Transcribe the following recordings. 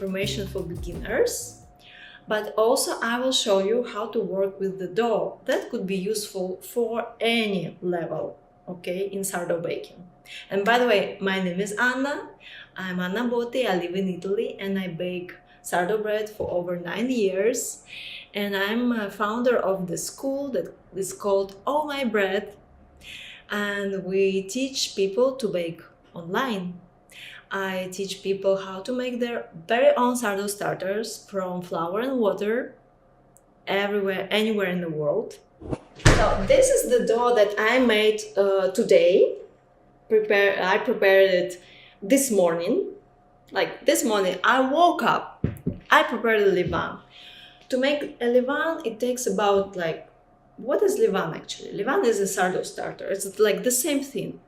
information for beginners, but also I will show you how to work with the dough that could be useful for any level, okay, in sourdough baking. And by the way, my name is Anna. I'm Anna Botti. I live in Italy and I bake sourdough bread for over 9 years. And I'm a founder of the school that is called Oh My Bread. And we teach people to bake online. I teach people how to make their very own sourdough starters from flour and water everywhere, anywhere in the world. So this is the dough that I made today. I prepared it this morning. Like this morning, I woke up, I prepared a levain. To make a levain, it takes about what is levain actually? Levain is a sourdough starter. It's like the same thing.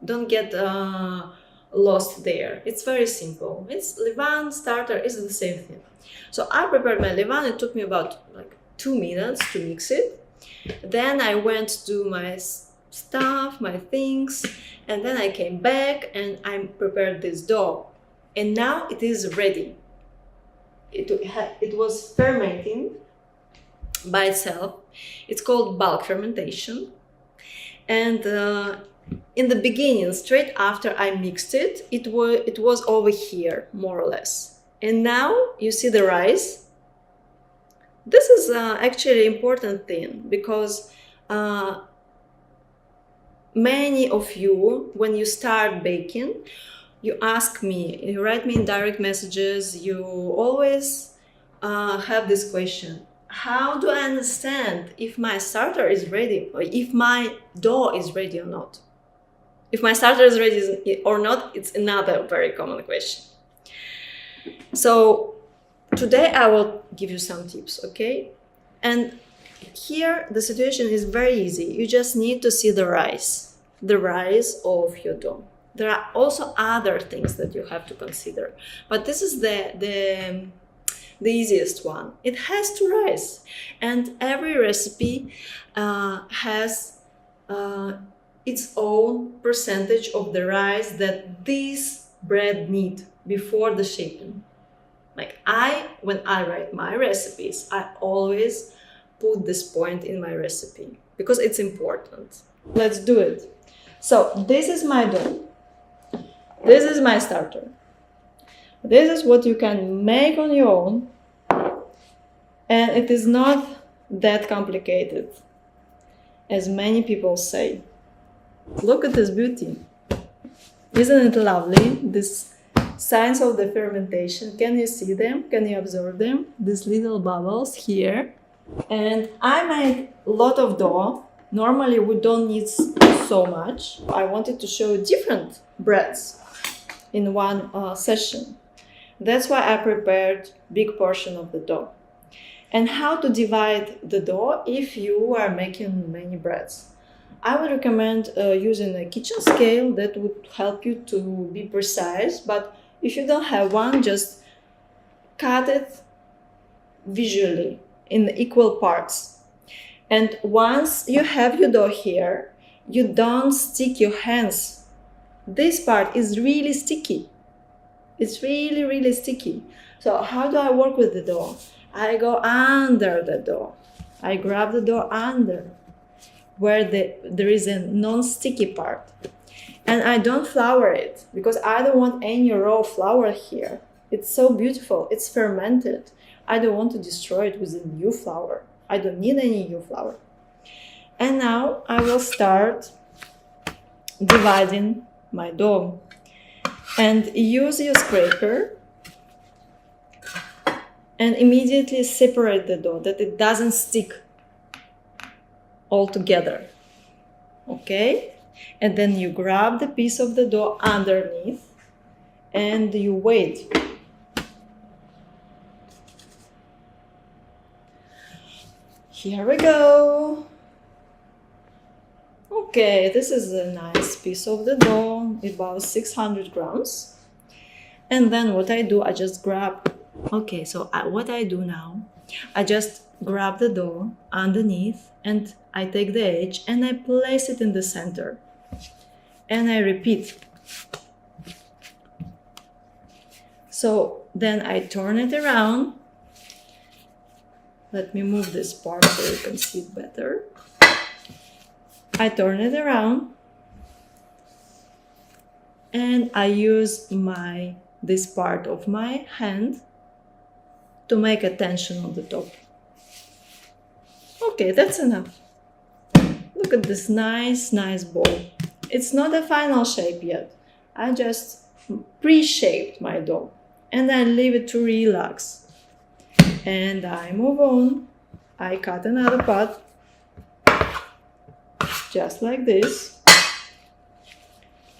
Don't get lost there. It's very simple. It's levain, starter is the same thing. So I prepared my levain. It took me about 2 minutes to mix it. Then I went to my stuff, my things, and then I came back and I prepared this dough. And now it is ready. It was fermenting by itself. It's called bulk fermentation. And in the beginning, straight after I mixed it, it was over here, more or less. And now you see the rise. This is actually an important thing because many of you, when you start baking, you ask me, you write me in direct messages, you always have this question: how do I understand if my starter is ready, or if my dough is ready or not? If my starter is ready or not, it's another very common question. So today I will give you some tips, okay? And here the situation is very easy. You just need to see the rise of your dough. There are also other things that you have to consider, but this is the easiest one. It has to rise, and every recipe has its own percentage of the rise that this bread need before the shaping. When I write my recipes, I always put this point in my recipe because it's important. Let's do it. So this is my dough. This is my starter. This is what you can make on your own, and it is not that complicated as many people say. Look at this beauty. Isn't it lovely? This signs of the fermentation. Can you see them? Can you observe them? These little bubbles here. And I made a lot of dough. Normally we don't need so much. I wanted to show different breads in one session. That's why I prepared big portion of the dough. And how to divide the dough if you are making many breads. I would recommend using a kitchen scale that would help you to be precise, but if you don't have one, just cut it visually in equal parts. And once you have your dough here, you don't stick your hands. This part is really sticky. It's really, really sticky. So how do I work with the dough? I go under the dough. I grab the dough under where there is a non-sticky part. And I don't flour it because I don't want any raw flour here. It's so beautiful. It's fermented. I don't want to destroy it with a new flour. I don't need any new flour. And now I will start dividing my dough. And use your scraper and immediately separate the dough, that it doesn't stick all together. Okay? And then you grab the piece of the dough underneath and you wait. Here we go. Okay, this is a nice piece of the dough, about 600 grams. And then what I do, I just grab, what I do now, I just grab the dough underneath and I take the edge and I place it in the center. And I repeat. So Then I turn it around. Let me move this part so you can see it better. I turn it around and I use this part of my hand to make a tension on the top. Okay, that's enough. Look at this nice bowl. It's not a final shape yet. I just pre-shaped my dough and I leave it to relax. And I move on. I cut another part, just like this.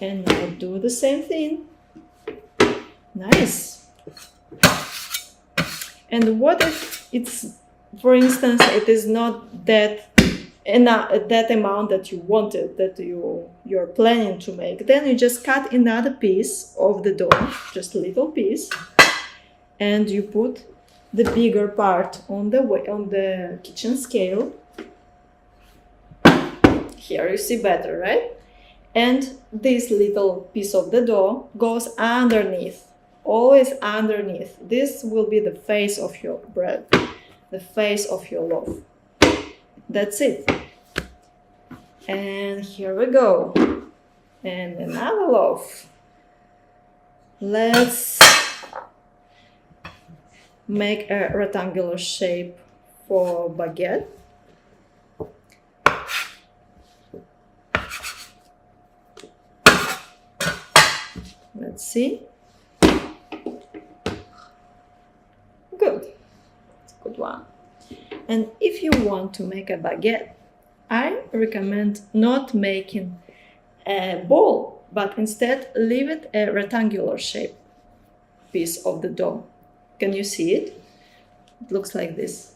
And I do the same thing. Nice. And what if it's, for instance, it is not that amount that you wanted, that you're planning to make? Then you just cut another piece of the dough, just a little piece, and you put the bigger part on the kitchen scale. Here you see better, right? And this little piece of the dough goes underneath, always underneath. This will be the face of your bread, the face of your loaf. That's it. And here we go. And another loaf. Let's make a rectangular shape for baguette. Let's see. Good. It's a good one. And if you want to make a baguette, I recommend not making a ball, but instead leave it a rectangular shape piece of the dough. Can you see it? It looks like this.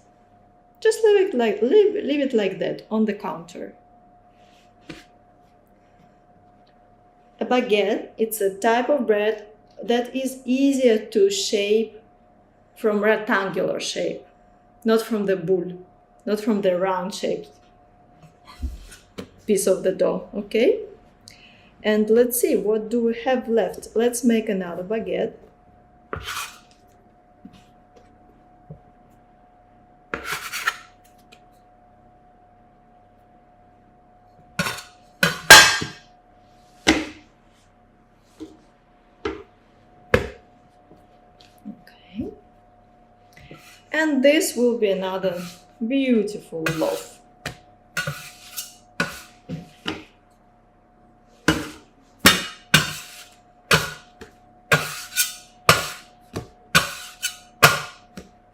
Just leave it like that on the counter. A baguette, it's a type of bread that is easier to shape from rectangular shape, not from the boule, not from the round shaped piece of the dough, okay? And let's see, what do we have left? Let's make another baguette. Okay. And this will be another beautiful loaf.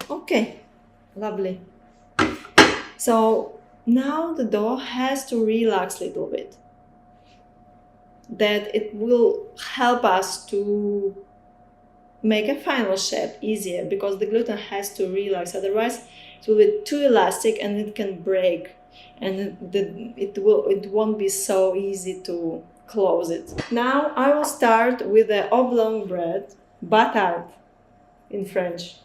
Okay, lovely. So now the dough has to relax a little bit. That it will help us to make a final shape easier, because the gluten has to relax, otherwise it will be too elastic and it can break, and it won't be so easy to close it. Now I will start with the oblong bread, Bâtard in French.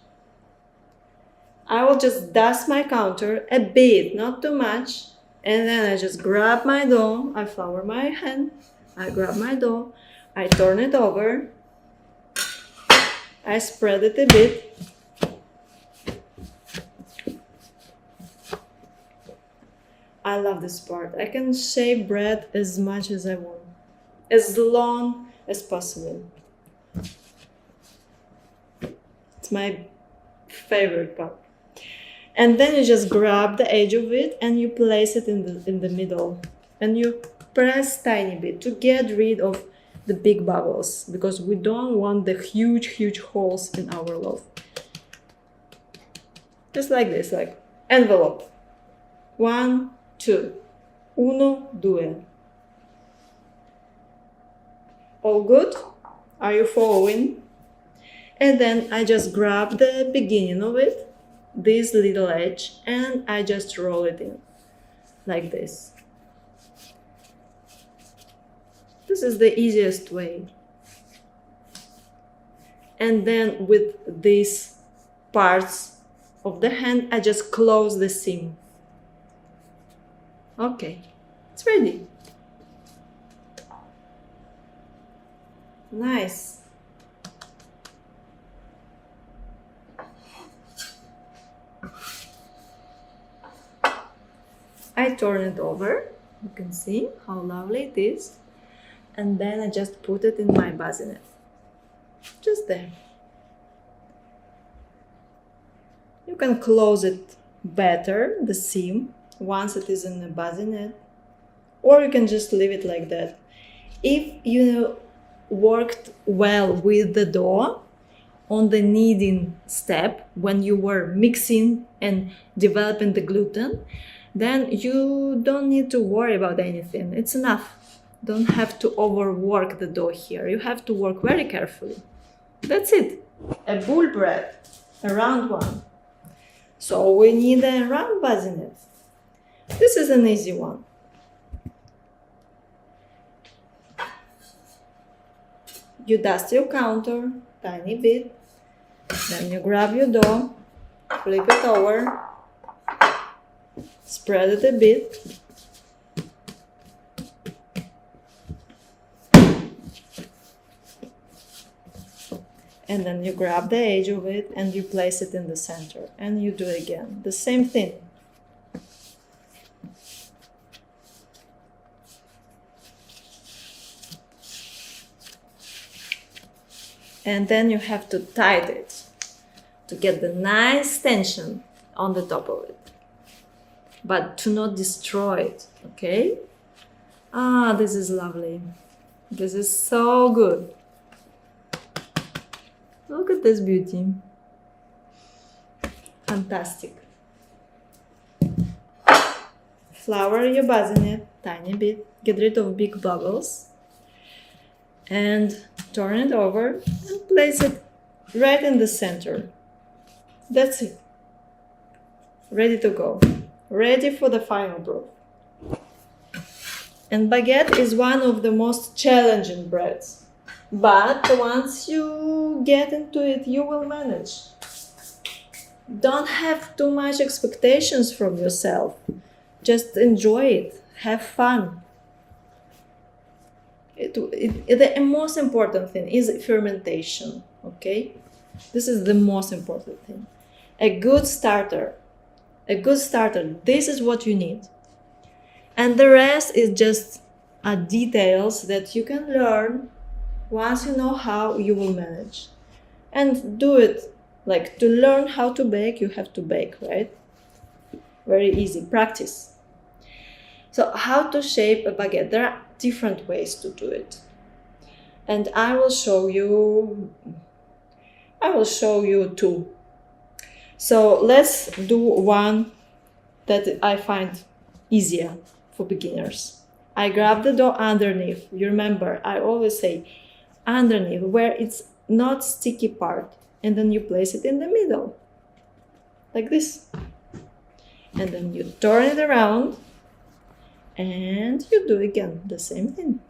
I will just dust my counter a bit, not too much, and then I just grab my dough, I flour my hand, I grab my dough, I turn it over, I spread it a bit, I love this part. I can shape bread as much as I want, as long as possible. It's my favorite part. And then you just grab the edge of it and you place it in the middle, and you press tiny bit to get rid of the big bubbles, because we don't want the huge holes in our loaf. Just like this, like envelope. 1, 2. 1, 2. All good? Are you following? And then I just grab the beginning of it, this little edge, and I just roll it in like this. This is the easiest way. And then with these parts of the hand, I just close the seam. Okay, it's ready. Nice. I turn it over. You can see how lovely it is. And then I just put it in my bassinet. Just there. You can close it better, the seam, once it is in the bassinet. Or you can just leave it like that. If you worked well with the dough on the kneading step, when you were mixing and developing the gluten, then you don't need to worry about anything. It's enough. Don't have to overwork the dough here. You have to work very carefully. That's it. A boule bread, a round one. So we need a round bassinet. This is an easy one. You dust your counter tiny bit, then you grab your dough, flip it over, spread it a bit, and then you grab the edge of it and you place it in the center, and you do it again. The same thing. And then you have to tighten it to get the nice tension on the top of it, but to not destroy it, okay? Ah, this is lovely. This is so good. Look at this beauty. Fantastic. Flour your bassinet tiny bit, get rid of big bubbles, and turn it over and place it right in the center. That's it. Ready to go. Ready for the final brew. And baguette is one of the most challenging breads. But once you get into it, you will manage. Don't have too much expectations from yourself. Just enjoy it. Have fun. The most important thing is fermentation, okay? This is the most important thing. A good starter, this is what you need. And the rest is just details that you can learn. Once you know how, you will manage. And do it. Like, to learn how to bake, you have to bake, right? Very easy. Practice. So how to shape a baguette? There are different ways to do it. And I will show you two. So let's do one that I find easier for beginners. I grab the dough underneath. You remember, I always say underneath, where it's not sticky part. And then you place it in the middle, like this. And then you turn it around and you do again the same thing.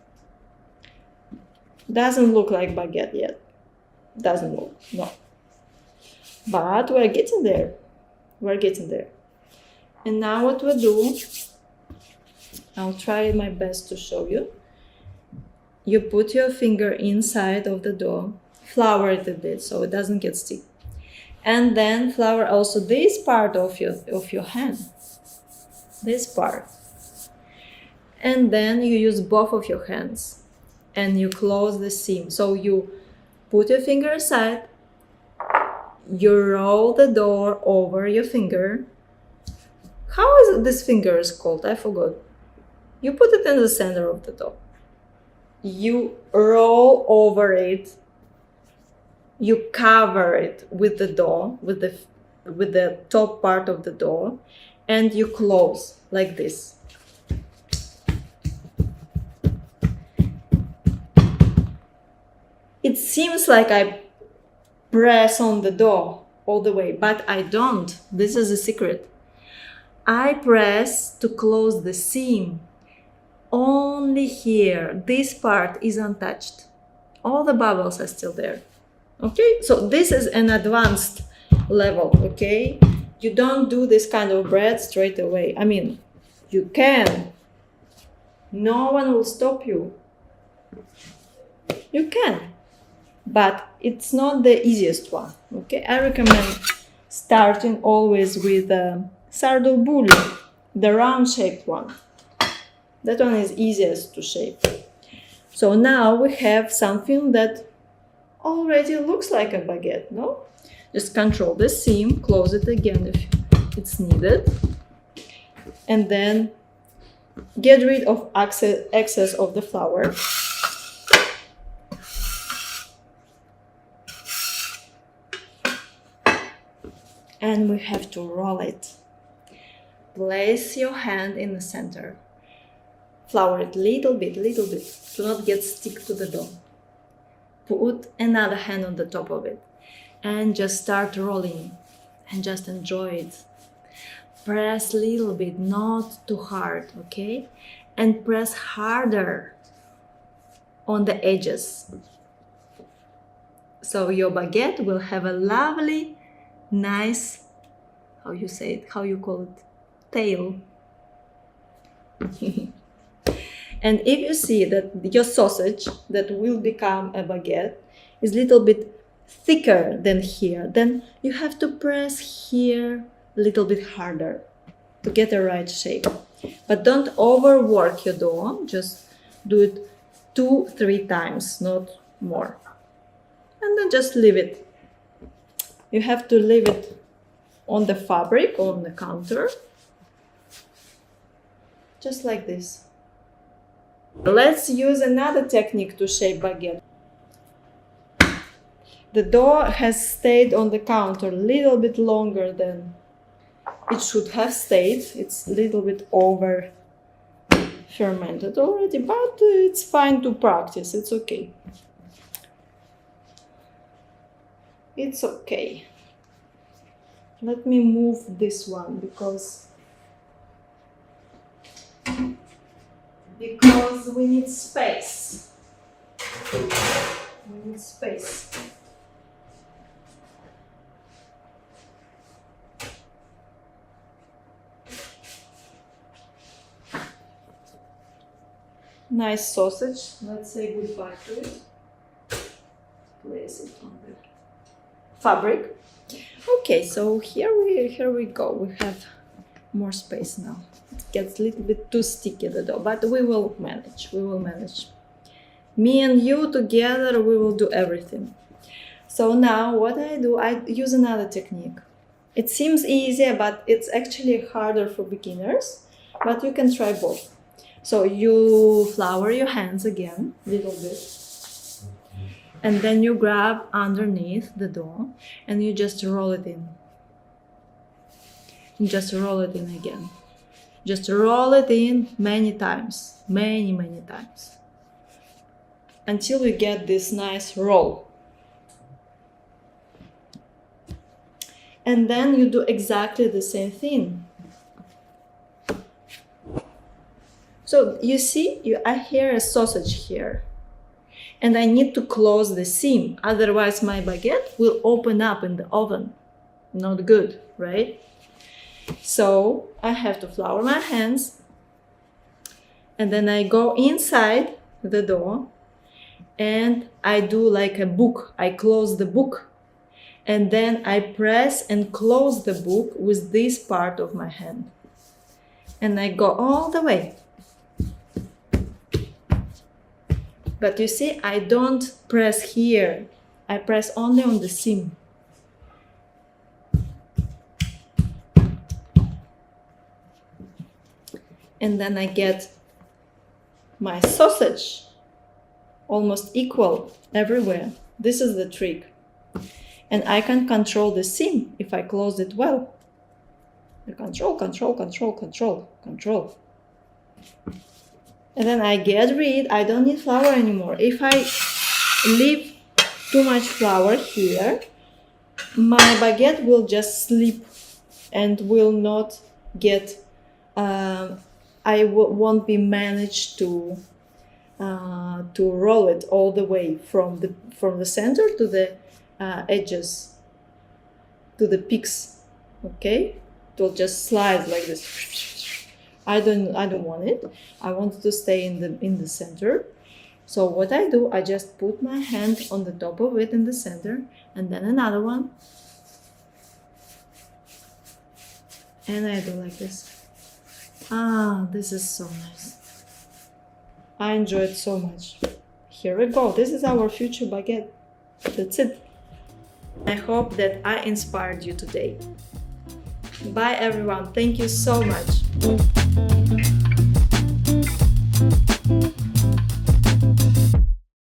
Doesn't look like baguette yet. Doesn't look, no. But we're getting there. We're getting there. And now what we'll do, I'll try my best to show you. You put your finger inside of the dough, flour it a bit so it doesn't get sticky. And then flour also this part of your hand. This part. And then you use both of your hands and you close the seam. So you put your finger aside, you roll the dough over your finger. How is this finger is called? I forgot. You put it in the center of the dough. You roll over it. You cover it with the dough, with the top part of the dough, and you close like this. It seems like I press on the dough all the way, but I don't. This is a secret. I press to close the seam. Only here, this part is untouched. All the bubbles are still there. Okay, so this is an advanced level, okay? You don't do this kind of bread straight away. I mean, you can. No one will stop you. You can. But it's not the easiest one, okay? I recommend starting always with sourdough boule. the round shaped one. That one is easiest to shape. So now we have something that already looks like a baguette, no? Just control the seam, close it again if it's needed, and then get rid of excess of the flour. And we have to roll it. Place your hand in the center. Flour it little bit, to not get stick to the dough. Put another hand on the top of it and just start rolling and just enjoy it. Press little bit, not too hard, okay? And press harder on the edges. So your baguette will have a lovely, nice, how you call it, tail. And if you see that your sausage that will become a baguette is a little bit thicker than here, then you have to press here a little bit harder to get the right shape. But don't overwork your dough, just do it 2-3 times, not more. And then just leave it. You have to leave it on the fabric, on the counter, just like this. Let's use another technique to shape baguette. The dough has stayed on the counter a little bit longer than it should have stayed. It's a little bit over fermented already, but it's fine to practice. It's okay. It's okay. Let me move this one because we need space. We need space. Nice sausage. Let's say goodbye to it. Place it on the fabric. Okay, so here we go. We have more space now. It gets a little bit too sticky, the dough, but we will manage. We will manage. Me and you together, we will do everything. So now what I do, I use another technique. It seems easier, but it's actually harder for beginners, but you can try both. So you flour your hands again, a little bit. And then you grab underneath the dough and you just roll it in. And just roll it in again. Just roll it in many times, many times. Until you get this nice roll. And then you do exactly the same thing. So you see, I hear a sausage here. And I need to close the seam, otherwise my baguette will open up in the oven. Not good, right? So I have to flour my hands, and then I go inside the dough, and I do like a book. I close the book, and then I press and close the book with this part of my hand. And I go all the way. But you see, I don't press here. I press only on the seam. And then I get my sausage almost equal everywhere. This is the trick. And I can control the seam if I close it well. The control. And then I get rid, I don't need flour anymore. If I leave too much flour here, my baguette will just slip and will not get, won't be managed to roll it all the way from the center to the edges, to the peaks, okay? It will just slide like this. I don't want it. I want it to stay in the center. So what I do, I just put my hand on the top of it in the center, and then another one. And I do like this. Ah, this is so nice. I enjoy it so much. Here we go. This is our future baguette. That's it. I hope that I inspired you today. Bye everyone. Thank you so much.